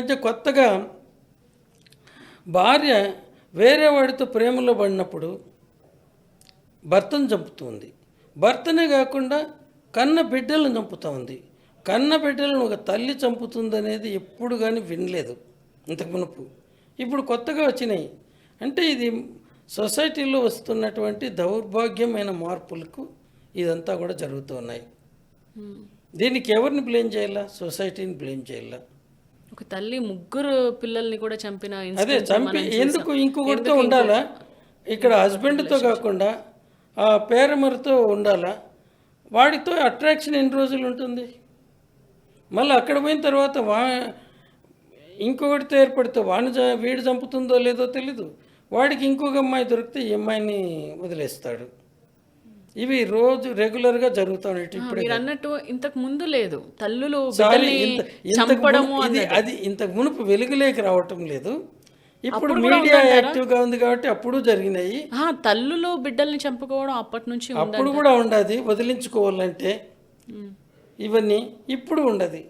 మధ్య కొత్తగా భార్య వేరే వాడితో ప్రేమలో పడినప్పుడు భర్తను చంపుతుంది. భర్తనే కాకుండా కన్న బిడ్డలను చంపుతూ ఉంది. కన్న బిడ్డలను ఒక తల్లి చంపుతుంది అనేది ఎప్పుడు కానీ వినలేదు ఇంతకు మునుపు. ఇప్పుడు కొత్తగా వచ్చినాయి. అంటే ఇది సొసైటీలో వస్తున్నటువంటి దౌర్భాగ్యమైన మార్పులకు ఇదంతా కూడా జరుగుతూ ఉన్నాయి. దీనికి ఎవరిని బ్లేమ్ చేయాలా? సొసైటీని బ్లేమ్ చేయాలా? ఒక తల్లి ముగ్గురు పిల్లల్ని కూడా చంపిన అదే చంపి ఎందుకు ఇంకొకటితో ఉండాలా? ఇక్కడ హస్బెండ్తో కాకుండా ఆ పేరమరితో ఉండాలా? వాడితో అట్రాక్షన్ ఎన్ని రోజులు ఉంటుంది? మళ్ళీ అక్కడ పోయిన తర్వాత ఇంకొకటితో ఏర్పడితే వీడు చంపుతుందో లేదో తెలీదు. వాడికి ఇంకొక అమ్మాయి దొరికితే ఈ అమ్మాయిని వదిలేస్తాడు. ఇవి రోజు రెగ్యులర్గా జరుగుతాయి. ఇప్పుడు అన్నట్టు ఇంతకు ముందు లేదు తల్లులు అది ఇంతకు మునుపు వెలుగులేకి రావటం లేదు. ఇప్పుడు మీడియా యాక్టివ్గా ఉంది కాబట్టి అప్పుడు జరిగినాయి. తల్లులు బిడ్డల్ని చంపుకోవడం అప్పటి నుంచి అప్పుడు కూడా ఉండదు. వదిలించుకోవాలంటే ఇవన్నీ ఇప్పుడు ఉండదు.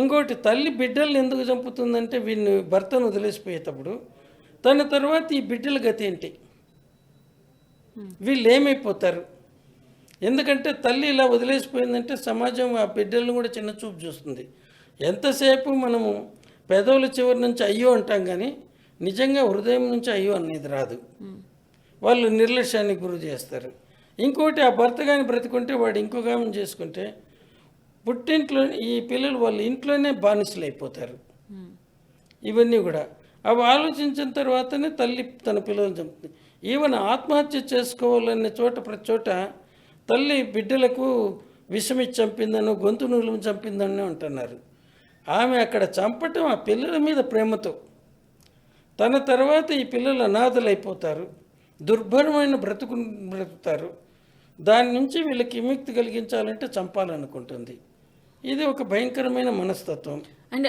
ఇంకోటి తల్లి బిడ్డల్ని ఎందుకు చంపుతుందంటే వీడిని భర్తను వదిలేసిపోయేటప్పుడు తన తర్వాత ఈ బిడ్డల గతి ఏంటి? వీళ్ళు ఏమైపోతారు? ఎందుకంటే తల్లి ఇలా వదిలేసిపోయిందంటే సమాజం ఆ బిడ్డలను కూడా చిన్న చూపు చూస్తుంది. ఎంతసేపు మనము పెదవుల చివరి నుంచి అయ్యో అంటాం కానీ నిజంగా హృదయం నుంచి అయ్యో అనేది రాదు. వాళ్ళు నిర్లక్ష్యానికి గురి చేస్తారు. ఇంకోటి ఆ భర్త కానీ బ్రతికుంటే వాడు ఇంకొక ఆమెను చేసుకుంటే పుట్టింట్లో ఈ పిల్లలు వాళ్ళ ఇంట్లోనే బానిసలు అయిపోతారు. ఇవన్నీ కూడా అవి ఆలోచించిన తర్వాతనే తల్లి తన పిల్లలను చంపుతుంది. ఈవెన్ ఆత్మహత్య చేసుకోవాలనే చోట ప్రతి చోట తల్లి బిడ్డలకు విషమిచ్చి చంపిందనో గొంతు నూలుము చంపిందని అంటున్నారు. ఆమె అక్కడ చంపటం ఆ పిల్లల మీద ప్రేమతో. తన తర్వాత ఈ పిల్లలు అనాథలు అయిపోతారు, దుర్భరమైన బ్రతుకుతారు. దాని నుంచి వీళ్ళకి విముక్తి కలిగించాలంటే చంపాలనుకుంటుంది. ఇది ఒక భయంకరమైన మనస్తత్వం. అండ్